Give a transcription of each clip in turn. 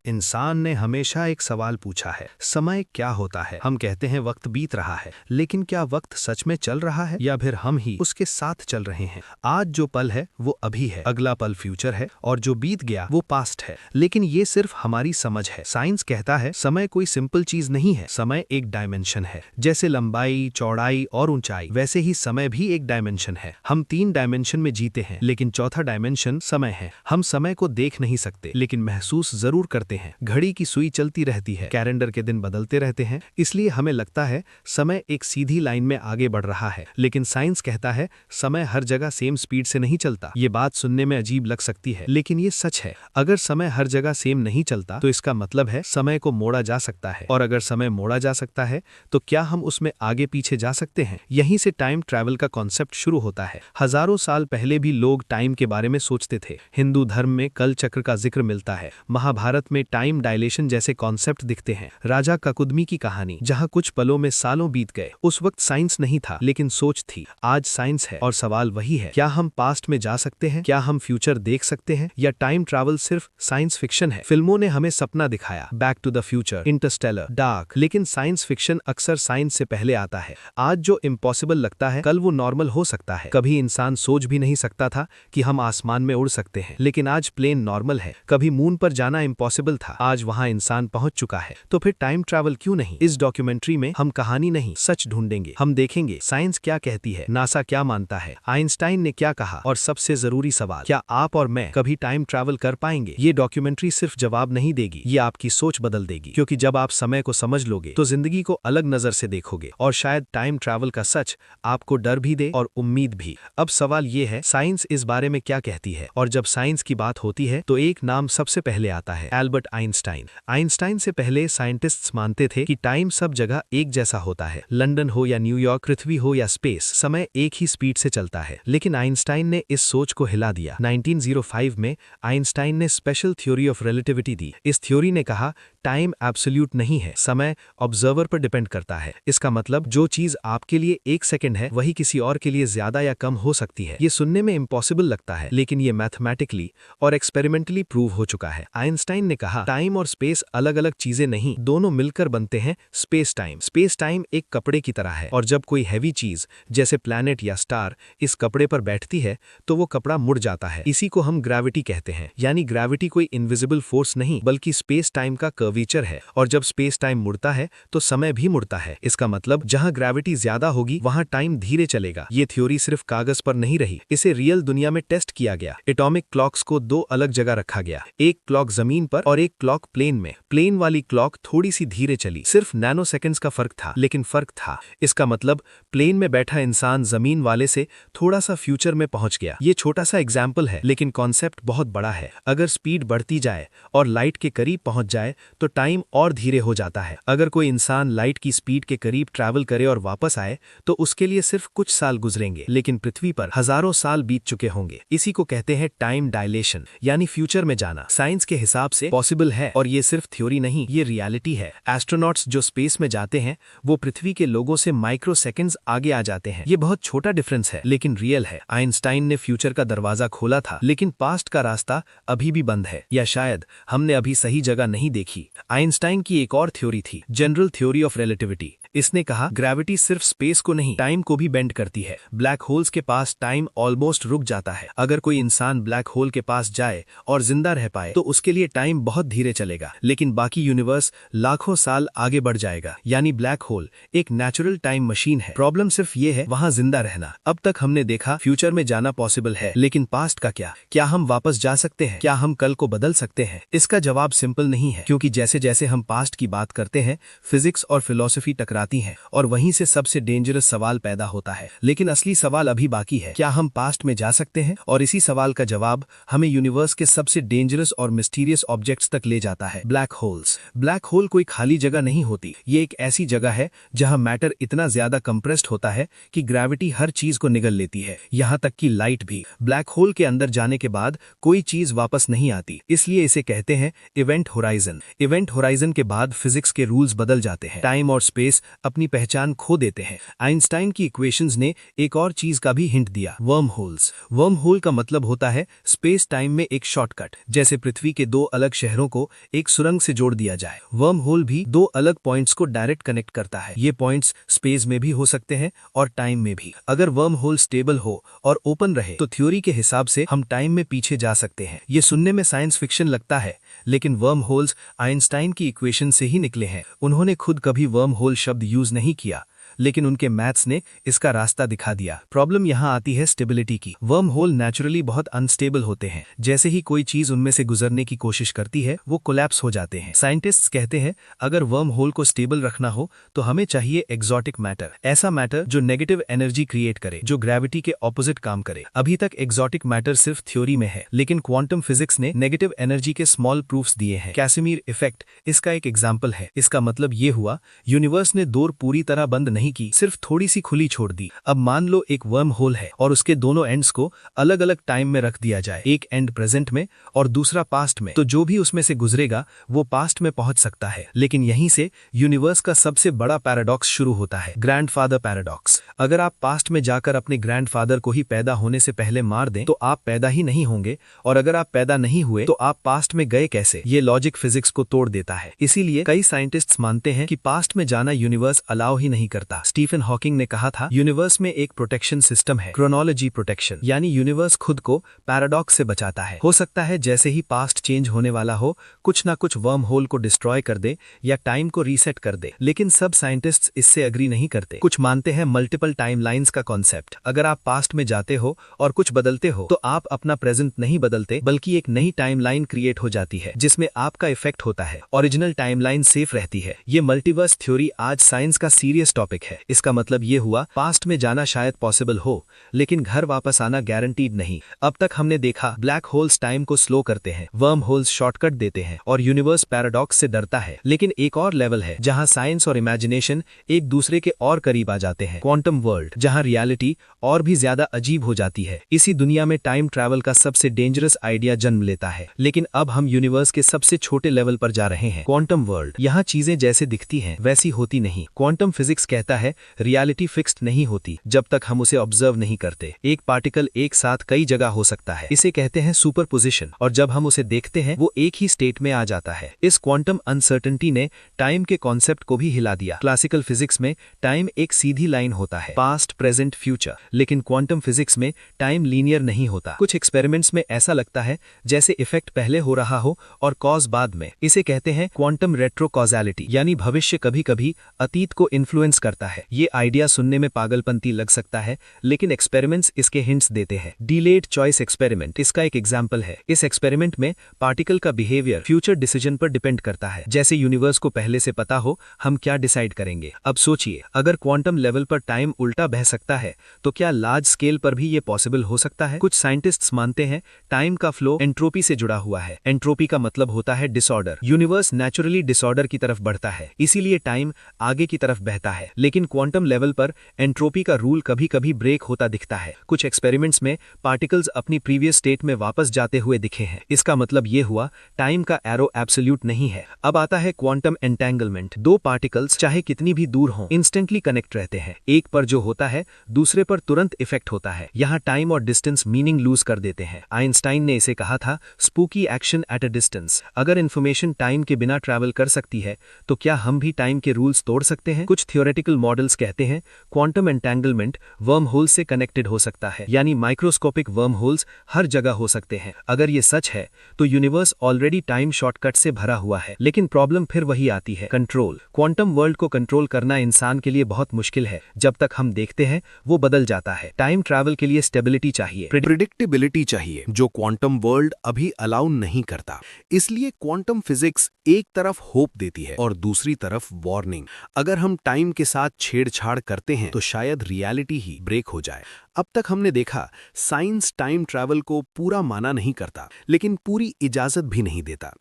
इंसान ने हमेशा एक सवाल पूछा है, समय क्या होता है। हम कहते हैं वक्त बीत रहा है, लेकिन क्या वक्त सच में चल रहा है या फिर हम ही उसके साथ चल रहे हैं। आज जो पल है वो अभी है, अगला पल फ्यूचर है और जो बीत गया वो पास्ट है। लेकिन ये सिर्फ हमारी समझ है। साइंस कहता है समय कोई सिंपल चीज नहीं है, समय एक डायमेंशन है। जैसे लंबाई, चौड़ाई और ऊंचाई, वैसे ही समय भी एक डायमेंशन है। हम 3 डायमेंशन में जीते हैं, लेकिन चौथा डायमेंशन समय है। हम समय को देख नहीं सकते, लेकिन महसूस जरूर करते हैं। घड़ी की सुई चलती रहती है, कैलेंडर के दिन बदलते रहते हैं, इसलिए हमें लगता है समय एक सीधी लाइन में आगे बढ़ रहा है। लेकिन साइंस कहता है समय हर जगह सेम स्पीड से नहीं चलता। ये बात सुनने में अजीब लग सकती है, लेकिन ये सच है। अगर समय हर जगह सेम नहीं चलता तो इसका मतलब है समय को मोड़ा जा सकता है, और अगर समय मोड़ा जा सकता है तो क्या हम उसमें आगे पीछे जा सकते हैं। यहीं से टाइम ट्रैवल का कॉन्सेप्ट शुरू होता है। हजारों साल पहले भी लोग टाइम के बारे में सोचते थे। हिंदू धर्म में कल चक्र का जिक्र मिलता है। महाभारत में टाइम डायलेशन जैसे कॉन्सेप्ट दिखते हैं। राजा ककुदमी की कहानी, जहां कुछ पलों में सालों बीत गए। उस वक्त साइंस नहीं था, लेकिन सोच थी। आज साइंस है और सवाल वही है, क्या हम पास्ट में जा सकते हैं, क्या हम फ्यूचर देख सकते हैं, या टाइम ट्रैवल सिर्फ साइंस फिक्शन है। फिल्मों ने हमें सपना दिखाया, Back to the Future, Interstellar, Dark, लेकिन साइंस फिक्शन अक्सर साइंस से पहले आता है। आज जो इम्पॉसिबल लगता है, कल वो नॉर्मल हो सकता है। कभी इंसान सोच भी नहीं सकता था कि हम आसमान में उड़ सकते हैं, लेकिन आज प्लेन नॉर्मल है। कभी मून पर जाना इम्पॉसिबल था, आज वहां इंसान पहुंच चुका है। तो फिर टाइम ट्रैवल क्यों नहीं। इस डॉक्यूमेंट्री में हम कहानी नहीं, सच ढूंढेंगे। हम देखेंगे साइंस क्या कहती है, नासा क्या मानता है, आइंस्टाइन ने क्या कहा, और सबसे जरूरी सवाल, क्या आप और मैं कभी टाइम ट्रैवल कर पाएंगे। ये डॉक्यूमेंट्री सिर्फ जवाब नहीं देगी, ये आपकी सोच बदल देगी। क्योंकि जब आप समय को समझ लोगे तो जिंदगी को अलग नजर से देखोगे, और शायद टाइम ट्रैवल का सच आपको डर भी दे और उम्मीद भी। अब सवाल ये है, साइंस इस बारे में क्या कहती है। और जब साइंस की बात होती है तो एक नाम सबसे पहले आता है, एल्बर्ट आइंस्टाइन। आइंस्टाइन से पहले साइंटिस्ट्स मानते थे कि टाइम सब जगह एक जैसा होता है। लंदन हो या न्यूयॉर्क, पृथ्वी हो या स्पेस, समय एक ही स्पीड से चलता है। लेकिन आइंस्टाइन ने इस सोच को हिला दिया। 1905 में आइंस्टाइन ने स्पेशल थ्योरी ऑफ रिलेटिविटी दी। इस थ्योरी ने कहा टाइम एब्सोल्यूट नहीं है, समय ऑब्जर्वर पर डिपेंड करता है। इसका मतलब जो चीज आपके लिए 1 सेकंड है वही किसी और के लिए ज्यादा या कम हो सकती है। ये सुनने में इम्पॉसिबल लगता है, लेकिन ये मैथमेटिकली और एक्सपेरिमेंटली प्रूव हो चुका है। आइंस्टाइन ने कहा टाइम और स्पेस अलग अलग चीजें नहीं, दोनों मिलकर बनते हैं स्पेस टाइम। स्पेस टाइम एक कपड़े की तरह है, और जब कोई हैवी चीज जैसे प्लैनेट या स्टार इस कपड़े पर बैठती है तो वो कपड़ा मुड़ जाता है। इसी को हम ग्रेविटी कहते हैं। यानी ग्रेविटी कोई इनविजिबल फोर्स नहीं, बल्कि स्पेस टाइम का कर्वेचर है। और जब स्पेस टाइम मुड़ता है तो समय भी मुड़ता है। इसका मतलब जहां ग्रेविटी ज्यादा होगी वहां टाइम धीरे चलेगा। ये थ्योरी सिर्फ कागज पर नहीं रही, इसे रियल दुनिया में टेस्ट किया गया। एटॉमिक क्लॉक्स को 2 अलग जगह रखा गया, एक क्लॉक जमीन पर और एक क्लॉक प्लेन में। प्लेन वाली क्लॉक थोड़ी सी धीरे चली, सिर्फ नैनो सेकंड्स का फर्क था, लेकिन फर्क था। इसका मतलब प्लेन में बैठा इंसान जमीन वाले से थोड़ा सा फ्यूचर में पहुंच गया। ये छोटा सा एग्जाम्पल है, लेकिन कॉन्सेप्ट बहुत बड़ा है। अगर स्पीड बढ़ती जाए और लाइट के करीब पहुंच जाए तो टाइम और धीरे हो जाता है। अगर कोई इंसान लाइट की स्पीड के करीब ट्रैवल करे और वापस आए तो उसके लिए सिर्फ कुछ साल गुजरेंगे, लेकिन पृथ्वी पर हजारों साल बीत चुके होंगे। इसी को कहते हैं टाइम डायलेशन, यानी फ्यूचर में जाना। साइंस के हिसाब से पॉसिबल है, और ये सिर्फ थ्योरी नहीं, ये रियलिटी है। एस्ट्रोनॉट्स जो स्पेस में जाते हैं वो पृथ्वी के लोगों से माइक्रो सेकंड्स आगे आ जाते हैं। ये बहुत छोटा डिफरेंस है, लेकिन रियल है। आइंस्टाइन ने फ्यूचर का दरवाजा खोला था, लेकिन पास्ट का रास्ता अभी भी बंद है, या शायद हमने अभी सही जगह नहीं देखी। आइंस्टाइन की एक और थ्योरी थी, जनरल थ्योरी ऑफ रिलेटिविटी। इसने कहा ग्रेविटी सिर्फ स्पेस को नहीं, टाइम को भी बेंड करती है। ब्लैक होल्स के पास टाइम ऑलमोस्ट रुक जाता है। अगर कोई इंसान ब्लैक होल के पास जाए और जिंदा रह पाए तो उसके लिए टाइम बहुत धीरे चलेगा, लेकिन बाकी यूनिवर्स लाखों साल आगे बढ़ जाएगा। यानी ब्लैक होल एक नेचुरल टाइम मशीन है। प्रॉब्लम सिर्फ ये है वहां जिंदा रहना। अब तक हमने देखा फ्यूचर में जाना पॉसिबल है, लेकिन पास्ट का क्या? क्या हम वापस जा सकते हैं? क्या हम कल को बदल सकते हैं? इसका जवाब सिंपल नहीं है, क्योंकि जैसे जैसे हम पास्ट की बात करते हैं फिजिक्स और फिलॉसफी टकराती हैं, और वहीं से सबसे डेंजरस सवाल पैदा होता है। लेकिन असली सवाल अभी बाकी है, क्या हम पास्ट में जा सकते हैं? और इसी सवाल का जवाब हमें यूनिवर्स के सबसे डेंजरस और मिस्टीरियस ऑब्जेक्ट्स तक ले जाता है, ब्लैक होल्स। ब्लैक होल कोई खाली जगह नहीं होती, ये एक ऐसी जगह है जहां मैटर इतना ज्यादा कंप्रेस्ड होता है कि ग्रेविटी हर चीज को निगल लेती है, यहां तक कि लाइट भी। ब्लैक होल के अंदर जाने के बाद कोई चीज वापस नहीं आती, इसलिए इसे कहते हैं इवेंट होराइजन। इवेंट होराइजन के बाद फिजिक्स के रूल्स बदल जाते हैं। टाइम और स्पेस अपनी पहचान खो देते हैं। आइंस्टाइन की इक्वेशंस ने एक और चीज का भी हिंट दिया, वर्म होल्स। वर्म होल का मतलब होता है स्पेस टाइम में एक शॉर्टकट, जैसे पृथ्वी के दो अलग शहरों को एक सुरंग से जोड़ दिया जाए। वर्म होल भी दो अलग पॉइंट्स को डायरेक्ट कनेक्ट करता है। ये पॉइंट्स स्पेस में भी हो सकते हैं और टाइम में भी। अगर वर्म होल स्टेबल हो और ओपन रहे तो थ्योरी के हिसाब से हम टाइम में पीछे जा सकते हैं। ये सुनने में साइंस फिक्शन लगता है, लेकिन वर्म होल्स आइंस्टाइन की इक्वेशन से ही निकले हैं। उन्होंने खुद कभी वर्म होल शब्द यूज नहीं किया, लेकिन उनके मैथ्स ने इसका रास्ता दिखा दिया। प्रॉब्लम यहाँ आती है स्टेबिलिटी की। वर्म होल नेचुरली बहुत अनस्टेबल होते हैं। जैसे ही कोई चीज उनमें से गुजरने की कोशिश करती है, वो कोलैप्स हो जाते हैं। साइंटिस्ट्स कहते हैं अगर वर्म होल को स्टेबल रखना हो तो हमें चाहिए एक्सोटिक मैटर, ऐसा मैटर जो नेगेटिव एनर्जी क्रिएट करे, जो ग्रेविटी के ऑपोजिट काम करे। अभी तक एक्सोटिक मैटर सिर्फ थ्योरी में है, लेकिन क्वांटम फिजिक्स ने नेगेटिव एनर्जी के स्मॉल प्रूफ्स दिए हैं। कैसिमिर इफेक्ट इसका एक एग्जाम्पल है। इसका मतलब ये हुआ यूनिवर्स ने डोर पूरी तरह बंद नहीं की, सिर्फ थोड़ी सी खुली छोड़ दी। अब मान लो एक वर्म होल है और उसके दोनों एंड्स को अलग अलग टाइम में रख दिया जाए, एक एंड प्रेजेंट में और दूसरा पास्ट में, तो जो भी उसमें से गुजरेगा वो पास्ट में पहुंच सकता है। लेकिन यहीं से यूनिवर्स का सबसे बड़ा पैराडॉक्स शुरू होता है, ग्रैंडफादर पैराडॉक्स। अगर आप पास्ट में जाकर अपने ग्रैंडफादर को ही पैदा होने से पहले मार दें तो आप पैदा ही नहीं होंगे, और अगर आप पैदा नहीं हुए तो आप पास्ट में गए कैसे? ये लॉजिक फिजिक्स को तोड़ देता है। इसीलिए कई साइंटिस्ट्स मानते हैं कि पास्ट में जाना यूनिवर्स अलाउ ही नहीं करता। स्टीफन हॉकिंग ने कहा था यूनिवर्स में एक प्रोटेक्शन सिस्टम है, क्रोनोलॉजी प्रोटेक्शन, यानी यूनिवर्स खुद को पैराडॉक्स से बचाता है। हो सकता है जैसे ही पास्ट चेंज होने वाला हो, कुछ ना कुछ वर्म होल को डिस्ट्रॉय कर दे या टाइम को रीसेट कर दे। लेकिन सब साइंटिस्ट्स इससे एग्री नहीं करते। कुछ मानते हैं मल्टीपल टाइमलाइंस का कॉन्सेप्ट। अगर आप पास्ट में जाते हो और कुछ बदलते हो तो आप अपना प्रेजेंट नहीं बदलते, बल्कि एक नई टाइमलाइन क्रिएट हो जाती है जिसमें आपका इफेक्ट होता है। ओरिजिनल टाइमलाइन सेफ रहती है। ये मल्टीवर्स थ्योरी आज साइंस का सीरियस टॉपिक है। इसका मतलब ये हुआ पास्ट में जाना शायद पॉसिबल हो, लेकिन घर वापस आना गारंटीड नहीं। अब तक हमने देखा ब्लैक होल्स टाइम को स्लो करते हैं, वर्म होल्स शॉर्टकट देते हैं और यूनिवर्स पैराडॉक्स से डरता है। लेकिन एक और लेवल है जहां साइंस और इमेजिनेशन एक दूसरे के और करीब आ जाते हैं, क्वांटम वर्ल्ड, जहां रियलिटी और भी ज्यादा अजीब हो जाती है। इसी दुनिया में टाइम ट्रैवल का सबसे डेंजरस आइडिया जन्म लेता है। लेकिन अब हम यूनिवर्स के सबसे छोटे लेवल पर जा रहे हैं, क्वांटम वर्ल्ड। यहाँ चीजें जैसे दिखती हैं वैसी होती नहीं। क्वांटम फिजिक्स कहता है रियलिटी फिक्स्ड नहीं होती जब तक हम उसे ऑब्जर्व नहीं करते। एक पार्टिकल एक साथ कई जगह हो सकता है, इसे कहते हैं सुपरपोजिशन, और जब हम उसे देखते हैं वो एक ही स्टेट में आ जाता है। इस क्वांटम अनसर्टेनिटी ने टाइम के कॉन्सेप्ट को भी हिला दिया। क्लासिकल फिजिक्स में टाइम एक सीधी लाइन होता है, पास्ट प्रेजेंट फ्यूचर, लेकिन क्वांटम फिजिक्स में टाइम लीनियर नहीं होता। कुछ एक्सपेरिमेंट्स में ऐसा लगता है जैसे इफेक्ट पहले हो रहा हो और कॉज बाद में। इसे कहते हैं क्वांटम रेट्रो कॉजालिटी, यानी भविष्य कभी कभी अतीत को इन्फ्लुएंस करता है। ये आइडिया सुनने में पागलपंती लग सकता है, लेकिन एक्सपेरिमेंट्स इसके हिंट्स देते हैं। डिलेड चॉइस एक्सपेरिमेंट इसका एक एग्जांपल है। इस एक्सपेरिमेंट में पार्टिकल का बिहेवियर फ्यूचर डिसीजन पर डिपेंड करता है। जैसे यूनिवर्स को पहले से पता हो हम क्या डिसाइड करेंगे। अब सोचिए, अगर क्वांटम लेवल पर टाइम उल्टा बह सकता है तो क्या लार्ज स्केल पर भी ये पॉसिबल हो सकता है? कुछ साइंटिस्ट्स मानते हैं टाइम का फ्लो एंट्रोपी से जुड़ा हुआ है। एंट्रोपी का मतलब होता है डिसऑर्डर। यूनिवर्स नेचुरली डिसऑर्डर की तरफ बढ़ता है, इसीलिए टाइम आगे की तरफ बहता है। लेकिन क्वांटम लेवल पर एंट्रोपी का रूल कभी कभी ब्रेक होता दिखता है। कुछ एक्सपेरिमेंट्स में पार्टिकल्स अपनी प्रीवियस स्टेट में वापस जाते हुए दिखे हैं। इसका मतलब ये हुआ टाइम का एरो एब्सोल्यूट नहीं है। अब आता है क्वांटम एंटेंगलमेंट। दो पार्टिकल्स चाहे कितनी भी दूर हों इंस्टेंटली कनेक्ट रहते हैं। एक पर जो होता है दूसरे पर तुरंत इफेक्ट होता है। यहाँ टाइम और डिस्टेंस मीनिंग लूज कर देते हैं। आइंस्टाइन ने इसे कहा था spooky action at a distance. अगर इंफॉर्मेशन टाइम के बिना ट्रैवल कर सकती है तो क्या हम भी टाइम के रूल्स तोड़ सकते हैं? कुछ थियोरेटिकल मॉडल्स कहते हैं क्वांटम एंटेंगलमेंट वर्म होल से कनेक्टेड हो सकता है, यानी माइक्रोस्कोपिक वर्म होल्स हर जगह हो सकते हैं। अगर ये सच है तो यूनिवर्स ऑलरेडी टाइम शॉर्टकट से भरा हुआ है। लेकिन प्रॉब्लम फिर वही आती है, कंट्रोल। क्वांटम वर्ल्ड को कंट्रोल करना इंसान के लिए बहुत मुश्किल है। जब तक हम देखते हैं वो बदल जाता है। टाइम ट्रैवल के लिए स्टेबिलिटी चाहिए, प्रिडिक्टेबिलिटी चाहिए, जो क्वांटम वर्ल्ड अभी अलाउ नहीं करता। इसलिए क्वांटम फिजिक्स एक तरफ होप देती है और दूसरी तरफ वार्निंग। अगर हम टाइम के साथ छेड़छाड़ करते हैं तो शायद रियलिटी ही ब्रेक हो जाए। अब तक हमने देखा साइंस टाइम ट्रैवल को पूरा माना नहीं करता, लेकिन पूरी इजाजत भी नहीं देता।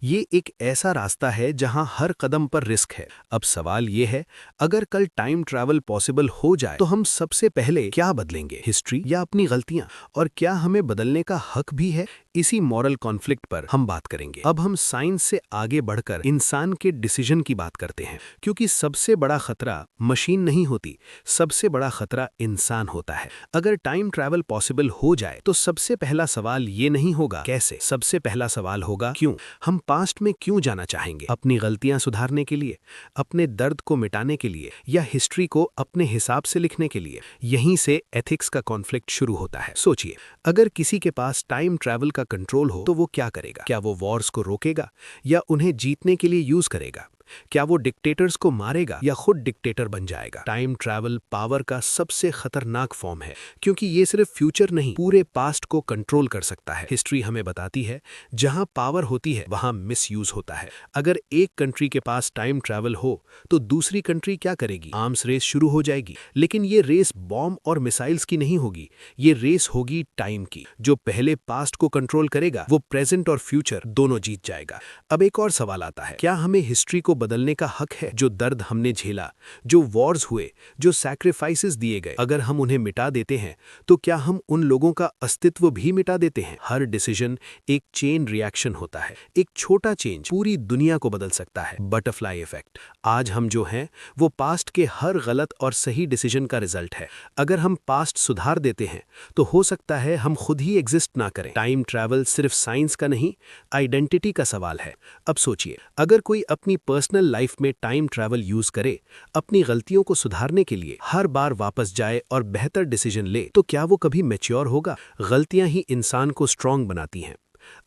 ये एक ऐसा रास्ता है जहां हर कदम पर रिस्क है। अब सवाल ये है, अगर कल टाइम ट्रैवल पॉसिबल हो जाए तो हम सबसे पहले क्या बदलेंगे, हिस्ट्री या अपनी गलतियां? और क्या हमें बदलने का हक भी है? इसी मॉरल कॉन्फ्लिक्ट पर हम बात करेंगे। अब हम साइंस से आगे बढ़कर इंसान के डिसीजन की बात करते हैं, क्योंकि सबसे बड़ा खतरा मशीन नहीं होती, सबसे बड़ा खतरा इंसान होता है। अगर टाइम ट्रैवल पॉसिबल हो जाए तो सबसे पहला सवाल ये नहीं होगा कैसे, सबसे पहला सवाल होगा क्यों। हम पास्ट में क्यों जाना चाहेंगे? अपनी गलतियां सुधारने के लिए, अपने दर्द को मिटाने के लिए, या हिस्ट्री को अपने हिसाब से लिखने के लिए? यहीं से एथिक्स का कॉन्फ्लिक्ट शुरू होता है। सोचिए, अगर किसी के पास टाइम ट्रैवल का कंट्रोल हो तो वो क्या करेगा? क्या वो वॉर्स को रोकेगा या उन्हें जीतने के लिए यूज करेगा? क्या वो डिक्टेटर्स को मारेगा या खुद डिक्टेटर बन जाएगा? टाइम ट्रैवल पावर का सबसे खतरनाक फॉर्म है, क्योंकि ये सिर्फ फ्यूचर नहीं, पूरे पास्ट को कंट्रोल कर सकता है। हिस्ट्री हमें बताती है, जहां पावर होती है वहां मिसयूज होता है। अगर एक कंट्री के पास टाइम ट्रैवल हो तो दूसरी कंट्री क्या करेगी? आर्म्स रेस शुरू हो जाएगी। लेकिन ये रेस बॉम्ब और मिसाइल्स की नहीं होगी, ये रेस होगी टाइम की। जो पहले पास्ट को कंट्रोल करेगा वो प्रेजेंट और फ्यूचर दोनों जीत जाएगा। अब एक और सवाल आता है, क्या हमें हिस्ट्री को बदलने का हक है? जो दर्द हमने झेला, जो वॉर्स हुए, जो सैक्रिफाइसेस दिए गए, अगर हम उन्हें मिटा देते हैं तो क्या हम उन लोगों का अस्तित्व भी मिटा देते हैं? हर डिसीजन एक चेन रिएक्शन होता है। एक छोटा चेंज पूरी दुनिया को बदल सकता है। Butterfly effect. आज हम जो हैं वो पास्ट के हर गलत और सही डिसीजन का रिजल्ट है। अगर हम पास्ट सुधार देते हैं तो हो सकता है हम खुद ही एग्जिस्ट ना करें। टाइम ट्रैवल सिर्फ साइंस का नहीं, आइडेंटिटी का सवाल है। अब सोचिए, अगर कोई अपनी पर्सनल लाइफ में टाइम ट्रैवल यूज करे, अपनी गलतियों को सुधारने के लिए हर बार वापस जाए और बेहतर डिसीजन ले, तो क्या वो कभी मैच्योर होगा? गलतियां ही इंसान को स्ट्रांग बनाती हैं।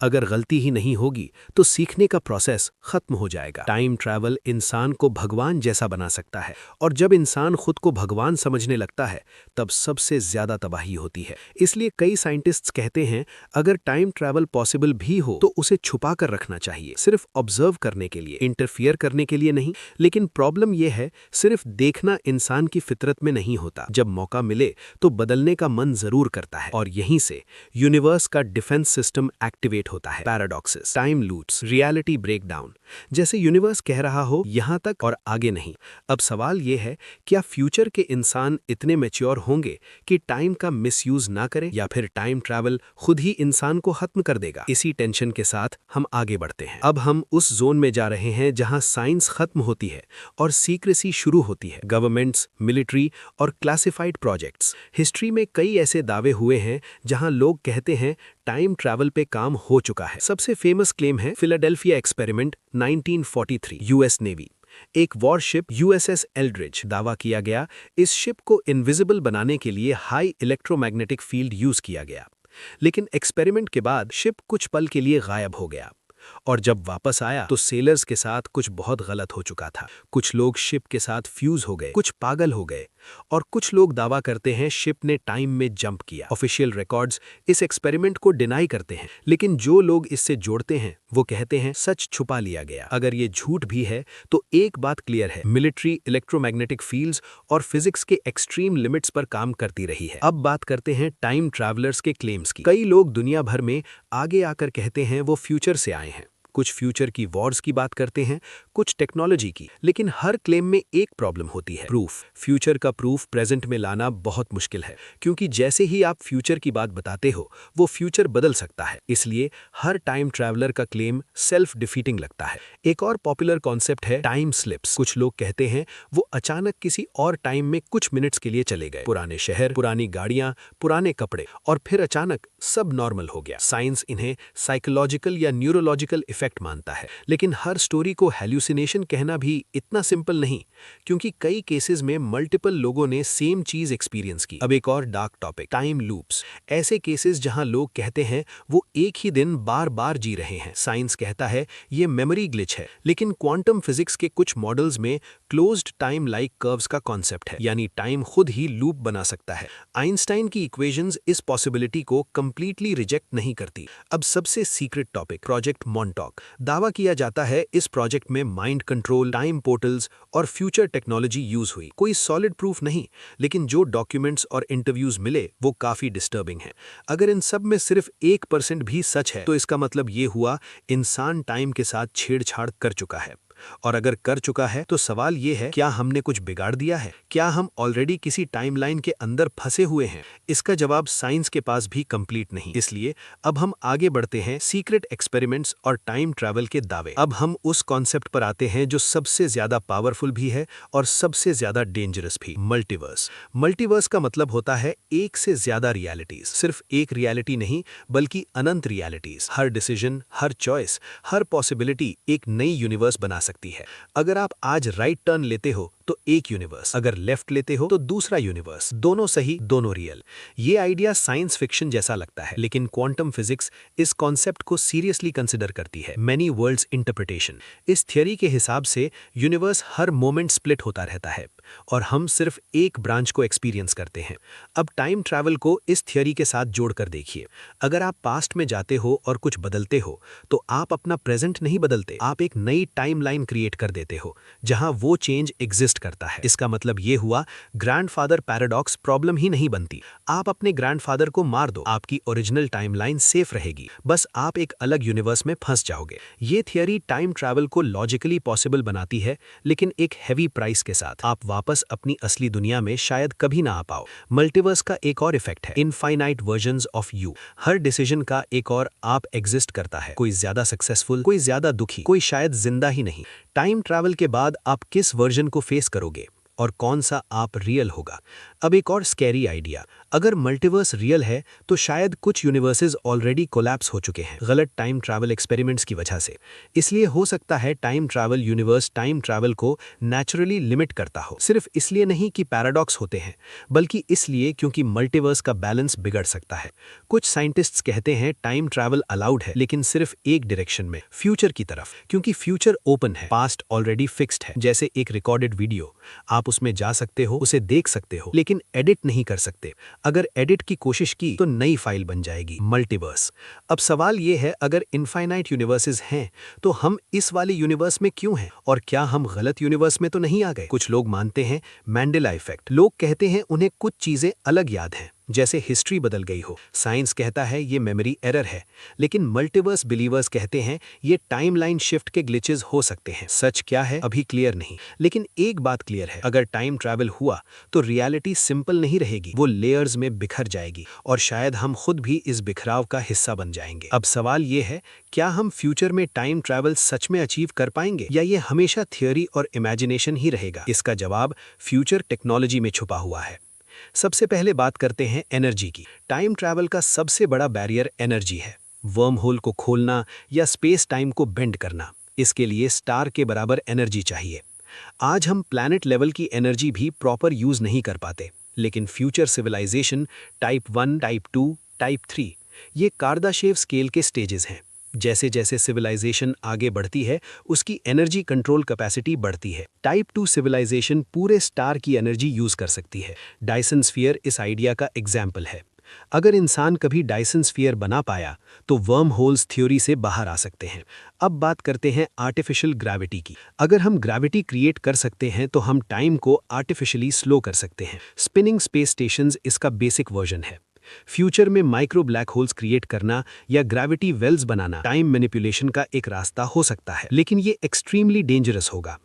अगर गलती ही नहीं होगी तो सीखने का प्रोसेस खत्म हो जाएगा। टाइम ट्रैवल इंसान को भगवान जैसा बना सकता है, और जब इंसान खुद को भगवान समझने लगता है तब सबसे ज्यादा तबाही होती है। इसलिए कई साइंटिस्ट्स कहते हैं, अगर टाइम ट्रैवल पॉसिबल भी हो तो उसे छुपा कर रखना चाहिए, सिर्फ ऑब्जर्व करने के लिए, इंटरफियर करने के लिए नहीं। लेकिन प्रॉब्लम यह है, सिर्फ देखना इंसान की फितरत में नहीं होता। जब मौका मिले तो बदलने का मन जरूर करता है, और यहीं से यूनिवर्स का डिफेंस सिस्टम एक्टिवेट होता है। Paradoxes, time loops, reality breakdown. जैसे यूनिवर्स कह रहा हो यहां तक और आगे नहीं। अब सवाल यह है, क्या फ्यूचर के इंसान इतने मैच्योर होंगे कि टाइम का मिसयूज ना करें, या फिर टाइम ट्रैवल खुद ही इंसान को खत्म कर देगा? इसी टेंशन के साथ हम आगे बढ़ते हैं। अब हम उस जोन में जा रहे हैं जहां साइंस खत्म होती है और सीक्रेसी शुरू होती है। गवर्नमेंट्स, मिलिट्री और क्लासिफाइड प्रोजेक्ट्स। हिस्ट्री में कई ऐसे दावे हुए हैं जहां लोग कहते हैं टाइम ट्रैवल पे काम हो चुका है। सबसे फेमस क्लेम है फिलाडेल्फिया एक्सपेरिमेंट 1943, यूएस नेवी। एक वॉरशिप यूएसएस एल्ड्रिज, दावा किया गया इस शिप को इनविजिबल बनाने के लिए हाई इलेक्ट्रोमैग्नेटिक फील्ड यूज किया गया। लेकिन एक्सपेरिमेंट के बाद शिप कुछ पल के लिए गायब हो गया, और जब वापस आया तो सेलर्स के साथ कुछ बहुत गलत हो चुका था। कुछ लोग शिप के साथ फ्यूज हो गए, कुछ पागल हो गए, और कुछ लोग दावा करते हैं शिप ने टाइम में जंप किया। ऑफिशियल रिकॉर्ड्स इस एक्सपेरिमेंट को डिनाई करते हैं, लेकिन जो लोग इससे जोड़ते हैं वो कहते हैं सच छुपा लिया गया। अगर ये झूठ भी है तो एक बात क्लियर है, मिलिट्री इलेक्ट्रोमैग्नेटिक फील्ड्स और फिजिक्स के एक्सट्रीम लिमिट्स पर काम करती रही है। अब बात करते हैं टाइम ट्रैवलर्स के क्लेम्स की। कई लोग दुनिया भर में आगे आकर कहते हैं वो फ्यूचर से आए हैं। कुछ फ्यूचर की वॉर्स की बात करते हैं, कुछ टेक्नोलॉजी की। लेकिन हर क्लेम में एक प्रॉब्लम होती है, प्रूफ। फ्यूचर का प्रूफ प्रेजेंट में लाना बहुत मुश्किल है, क्योंकि जैसे ही आप फ्यूचर की बात बताते हो वो फ्यूचर बदल सकता है। इसलिए हर टाइम ट्रैवलर का क्लेम सेल्फ डिफीटिंग लगता है। एक और पॉपुलर कॉन्सेप्ट है टाइम स्लिप्स। कुछ लोग कहते हैं वो अचानक किसी और टाइम में कुछ मिनट्स के लिए चले गए, पुराने शहर, पुरानी गाड़ियां, पुराने कपड़े, और फिर अचानक सब नॉर्मल हो गया। साइंस इन्हें साइकोलॉजिकल या न्यूरोलॉजिकल इफेक्ट मानता है, लेकिन हर स्टोरी को हैल्यूसिनेशन कहना भी इतना सिंपल नहीं, क्योंकि कई केसेस में मल्टीपल लोगों ने सेम चीज एक्सपीरियंस की। अब एक और डार्क टॉपिक, टाइम लूप्स। ऐसे केसेस जहां लोग कहते हैं वो एक ही दिन बार बार जी रहे हैं। साइंस कहता है ये मेमोरी ग्लिच है, लेकिन क्वांटम फिजिक्स के कुछ मॉडल्स में क्लोज्ड टाइम लाइक कर्व्स का कॉन्सेप्ट है, यानी टाइम खुद ही लूप बना सकता है। आइंस्टाइन की इक्वेशंस इस पॉसिबिलिटी को कंप्लीटली रिजेक्ट नहीं करती। अब सबसे सीक्रेट टॉपिक, प्रोजेक्ट मॉन्टॉक। पैराडॉक। दावा किया जाता है इस प्रोजेक्ट में माइंड कंट्रोल, टाइम पोर्टल्स और फ्यूचर टेक्नोलॉजी यूज हुई। कोई सॉलिड प्रूफ नहीं, लेकिन जो डॉक्यूमेंट्स और इंटरव्यूज मिले वो काफी डिस्टर्बिंग हैं। अगर इन सब में सिर्फ 1% भी सच है तो इसका मतलब ये हुआ इंसान टाइम के साथ छेड़छाड़ कर चुका है। और अगर कर चुका है तो सवाल ये है, क्या हमने कुछ बिगाड़ दिया है? क्या हम ऑलरेडी किसी टाइमलाइन के अंदर फंसे हुए हैं? इसका जवाब साइंस के पास भी कंप्लीट नहीं। इसलिए अब हम आगे बढ़ते हैं सीक्रेट एक्सपेरिमेंट्स और टाइम ट्रैवल के दावे। अब हम उस कॉन्सेप्ट पर आते हैं जो सबसे ज्यादा पावरफुल भी है और सबसे ज्यादा डेंजरस भी, मल्टीवर्स। मल्टीवर्स का मतलब होता है एक से ज्यादा रियलिटीज। सिर्फ एक रियलिटी नहीं, बल्कि अनंत रियलिटीज। हर डिसीजन, हर चॉइस, हर पॉसिबिलिटी एक नई यूनिवर्स बना सकती है। अगर आप आज राइट टर्न लेते हो तो एक यूनिवर्स, अगर लेफ्ट लेते हो तो दूसरा यूनिवर्स। दोनों सही, दोनों रियल। ये आइडिया साइंस फिक्शन जैसा लगता है, लेकिन क्वांटम फिजिक्स इस कॉन्सेप्ट को सीरियसली कंसिडर करती है। Many worlds interpretation. इस थियरी के हिसाब से यूनिवर्स हर मोमेंट स्प्लिट होता रहता है और हम सिर्फ एक ब्रांच को एक्सपीरियंस करते हैं। अब टाइम ट्रैवल को इस थियरी के साथ जोड़कर देखिए। अगर आप पास्ट में जाते हो और कुछ बदलते हो तो आप अपना प्रेजेंट नहीं बदलते, आप एक नई टाइमलाइन क्रिएट कर देते हो जहां वो चेंज एग्जिस्ट करता है। इसका मतलब ये हुआ ग्रैंडफादर पैराडॉक्स प्रॉब्लम ही नहीं बनती। आप अपने ग्रैंडफादर को मार दो, आपकी ओरिजिनल टाइमलाइन सेफ रहेगी, बस आप एक अलग यूनिवर्स में फंस जाओगे। ये थियरी टाइम ट्रैवल को लॉजिकली पॉसिबल बनाती है, लेकिन एक हैवी प्राइस के साथ। आप वापस अपनी असली दुनिया में शायद कभी ना आ पाओ। मल्टीवर्स का एक और इफेक्ट है infinite versions of you. Her decision का एक और आप एग्जिस्ट करता है। कोई ज्यादा सक्सेसफुल, कोई ज्यादा दुखी, कोई शायद जिंदा ही नहीं। टाइम ट्रैवल के बाद आप किस वर्जन को फेस करोगे और कौन सा आप रियल होगा? अब एक और स्कैरी आइडिया, अगर मल्टीवर्स रियल है तो शायद कुछ यूनिवर्सेस ऑलरेडी कोलैप्स हो चुके हैं गलत टाइम ट्रैवल एक्सपेरिमेंट्स की वजह से। इसलिए हो सकता है time travel universe time travel को नेचुरली लिमिट करता हो, सिर्फ इसलिए नहीं कि पैराडॉक्स होते हैं, बल्कि इसलिए क्योंकि मल्टीवर्स का बैलेंस बिगड़ सकता है। कुछ साइंटिस्ट्स कहते हैं टाइम ट्रैवल अलाउड है, लेकिन सिर्फ एक डायरेक्शन में, फ्यूचर की तरफ, क्योंकि फ्यूचर ओपन है, पास्ट ऑलरेडी फिक्स्ड है। जैसे एक रिकॉर्डेड वीडियो, आप उसमें जा सकते हो, उसे देख सकते हो, लेकिन एडिट नहीं कर सकते। अगर एडिट की कोशिश की तो नई फाइल बन जाएगी। मल्टीवर्स। अब सवाल ये है, अगर इनफाइनाइट यूनिवर्सेस हैं तो हम इस वाले यूनिवर्स में क्यों हैं? और क्या हम गलत यूनिवर्स में तो नहीं आ गए? कुछ लोग मानते हैं मैंडेला इफेक्ट। लोग कहते हैं उन्हें कुछ चीजें अलग याद हैं, जैसे हिस्ट्री बदल गई हो। साइंस कहता है ये मेमोरी एरर है, लेकिन मल्टीवर्स बिलीवर्स कहते हैं ये टाइमलाइन शिफ्ट के ग्लिचेस हो सकते हैं। सच क्या है अभी क्लियर नहीं, लेकिन एक बात क्लियर है, अगर टाइम ट्रैवल हुआ तो रियलिटी सिंपल नहीं रहेगी, वो लेयर्स में बिखर जाएगी और शायद हम खुद भी इस बिखराव का हिस्सा बन जाएंगे। अब सवाल ये है, क्या हम फ्यूचर में टाइम ट्रैवल सच में अचीव कर पाएंगे या ये हमेशा थियोरी और इमेजिनेशन ही रहेगा? इसका जवाब फ्यूचर टेक्नोलॉजी में छुपा हुआ है। सबसे पहले बात करते हैं एनर्जी की। टाइम ट्रैवल का सबसे बड़ा बैरियर एनर्जी है। वर्म होल को खोलना या स्पेस टाइम को बेंड करना, इसके लिए स्टार के बराबर एनर्जी चाहिए। आज हम प्लैनेट लेवल की एनर्जी भी प्रॉपर यूज नहीं कर पाते, लेकिन future civilisation type 1, type 2, type 3 ये कार्दाशेव स्केल के स्टेजेस हैं। जैसे जैसे सिविलाइजेशन आगे बढ़ती है उसकी एनर्जी कंट्रोल कैपेसिटी बढ़ती है। टाइप 2 सिविलाइजेशन पूरे स्टार की एनर्जी यूज कर सकती है। डायसन स्फीयर इस आइडिया का एग्जाम्पल है। अगर इंसान कभी डायसन स्फीयर बना पाया तो वर्म होल्स थ्योरी से बाहर आ सकते हैं। अब बात करते हैं आर्टिफिशियल ग्रेविटी की। अगर हम ग्रेविटी क्रिएट कर सकते हैं तो हम टाइम को आर्टिफिशियली स्लो कर सकते हैं। स्पिनिंग स्पेस स्टेशंस इसका बेसिक वर्जन है। फ्यूचर में माइक्रो ब्लैक होल्स क्रिएट करना या ग्रेविटी वेल्स बनाना टाइम मैनिपुलेशन का एक रास्ता हो सकता है, लेकिन ये एक्सट्रीमली डेंजरस होगा।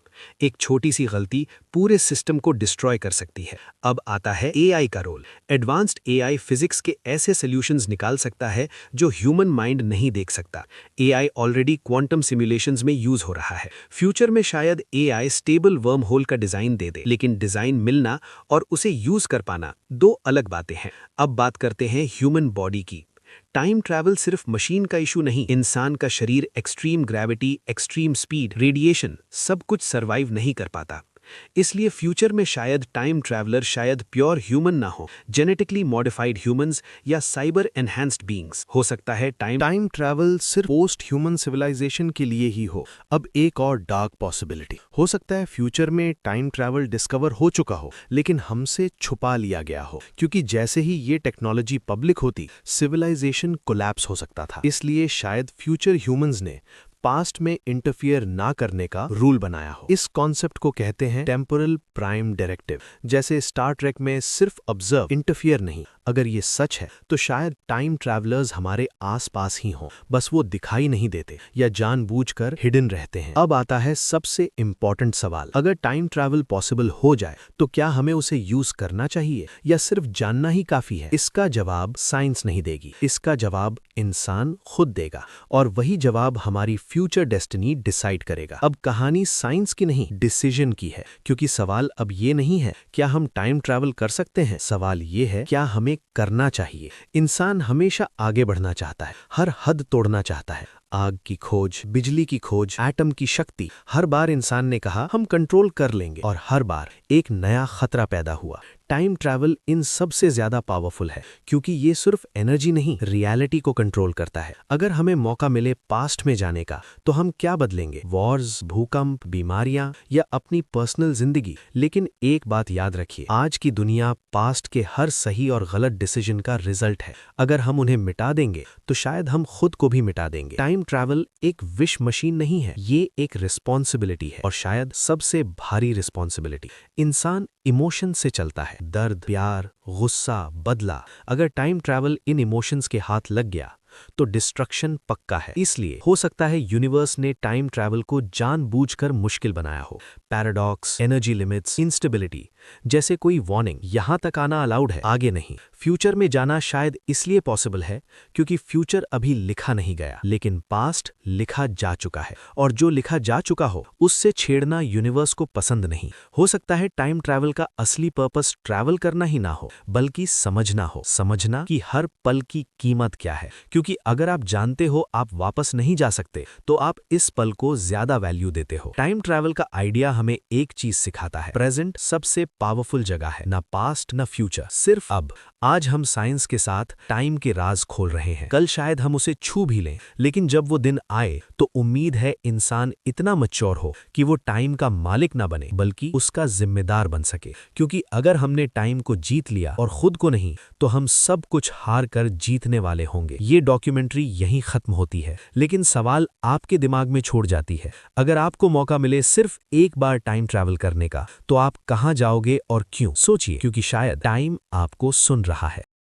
एक छोटी सी गलती पूरे सिस्टम को डिस्ट्रॉय कर सकती है। अब आता है एआई का रोल। एडवांस्ड एआई फिजिक्स के ऐसे सॉल्यूशंस निकाल सकता है जो ह्यूमन माइंड नहीं देख सकता। एआई ऑलरेडी क्वांटम सिमुलेशंस में यूज हो रहा है। फ्यूचर में शायद एआई स्टेबल वर्म होल का डिजाइन दे दे, लेकिन डिजाइन मिलना और उसे यूज कर पाना दो अलग बातें हैं। अब बात करते हैं ह्यूमन बॉडी की। टाइम ट्रैवल सिर्फ मशीन का इशू नहीं, इंसान का शरीर extreme gravity, extreme speed, radiation सब कुछ सरवाइव नहीं कर पाता। इसलिए फ्यूचर में शायद टाइम ट्रैवलर शायद प्योर ह्यूमन ना हो, जेनेटिकली मॉडिफाइड ह्यूमंस या साइबर एनहांस्ड बीइंग्स। हो सकता है टाइम ट्रैवल सिर्फ पोस्ट ह्यूमन सिविलाइजेशन के लिए ही हो। अब एक और डार्क पॉसिबिलिटी हो सकता है, फ्यूचर में टाइम ट्रैवल डिस्कवर हो चुका हो लेकिन हमसे छुपा लिया गया हो, क्योंकि जैसे ही ये टेक्नोलॉजी पब्लिक होती सिविलाइजेशन कोलैप्स हो सकता था। इसलिए शायद फ्यूचर ह्यूमंस ने पास्ट में इंटरफियर ना करने का रूल बनाया हो। इस कॉन्सेप्ट को कहते हैं टेम्पोरल प्राइम डायरेक्टिव। जैसे स्टार ट्रेक में सिर्फ ऑब्जर्व, इंटरफियर नहीं। अगर ये सच है तो शायद टाइम ट्रैवलर्स हमारे आसपास ही हों, बस वो दिखाई नहीं देते या जानबूझकर हिडन रहते हैं। अब आता है सबसे इंपॉर्टेंट सवाल, अगर टाइम ट्रैवल पॉसिबल हो जाए तो क्या हमें उसे यूज करना चाहिए या सिर्फ जानना ही काफी है? इसका जवाब साइंस नहीं देगी, इसका जवाब इंसान खुद देगा, और वही जवाब हमारी फ्यूचर डेस्टिनी डिसाइड करेगा। अब कहानी साइंस की नहीं, डिसीजन की है, क्योंकि सवाल अब ये नहीं है क्या हम टाइम ट्रैवल कर सकते हैं, सवाल ये है क्या हमें करना चाहिए। इंसान हमेशा आगे बढ़ना चाहता है, हर हद तोड़ना चाहता है। आग की खोज, बिजली की खोज, एटम की शक्ति, हर बार इंसान ने कहा हम कंट्रोल कर लेंगे, और हर बार एक नया खतरा पैदा हुआ। टाइम ट्रैवल इन सबसे ज्यादा पावरफुल है क्योंकि ये सिर्फ एनर्जी नहीं, रियलिटी को कंट्रोल करता है। अगर हमें मौका मिले पास्ट में जाने का तो हम क्या बदलेंगे? वॉर्स, भूकंप, बीमारियां या अपनी पर्सनल जिंदगी? लेकिन एक बात याद रखिए, आज की दुनिया पास्ट के हर सही और गलत डिसीजन का रिजल्ट है। अगर हम उन्हें मिटा देंगे तो शायद हम खुद को भी मिटा देंगे। टाइम ट्रैवल एक विश मशीन नहीं है, ये एक रिस्पॉन्सिबिलिटी है, और शायद सबसे भारी रिस्पॉन्सिबिलिटी। इंसान इमोशन से चलता है, दर्द, प्यार, गुस्सा, बदला। अगर टाइम ट्रैवल इन इमोशंस के हाथ लग गया तो डिस्ट्रक्शन पक्का है। इसलिए हो सकता है यूनिवर्स ने टाइम ट्रैवल को जानबूझकर मुश्किल बनाया हो। पैराडॉक्स, एनर्जी लिमिट्स, इंस्टेबिलिटी जैसे कोई वार्निंग, यहां तक आना अलाउड है, आगे नहीं। फ्यूचर में जाना शायद इसलिए पॉसिबल है क्योंकि फ्यूचर अभी लिखा नहीं गया, लेकिन पास्ट लिखा जा चुका है, और जो लिखा जा चुका हो उससे छेड़ना यूनिवर्स को पसंद नहीं। हो सकता है टाइम ट्रैवल का असली पर्पस ट्रैवल करना ही ना हो, बल्कि समझना हो, समझना कि हर पल की कीमत क्या है। क्योंकि अगर आप जानते हो आप वापस नहीं जा सकते तो आप इस पल को ज्यादा वैल्यू देते हो। टाइम ट्रैवल का आइडिया हमें एक चीज सिखाता है, प्रेजेंट सबसे पावरफुल जगह है, ना पास्ट ना फ्यूचर, सिर्फ अब। आज हम साइंस के साथ टाइम के राज खोल रहे हैं, कल शायद हम उसे छू भी लें, लेकिन जब वो दिन आए तो उम्मीद है इंसान इतना मैच्योर हो कि वो टाइम का मालिक ना बने बल्कि उसका जिम्मेदार बन सके। क्योंकि अगर हमने टाइम को जीत लिया और खुद को नहीं, तो हम सब कुछ हार कर जीतने वाले होंगे। ये डॉक्यूमेंट्री यहीं खत्म होती है, लेकिन सवाल आपके दिमाग में छोड़ जाती है, अगर आपको मौका मिले सिर्फ एक बार टाइम ट्रैवल करने का तो आप कहां जाओगे और क्यों? सोचिए, क्योंकि शायद टाइम आपको सुन रहा है।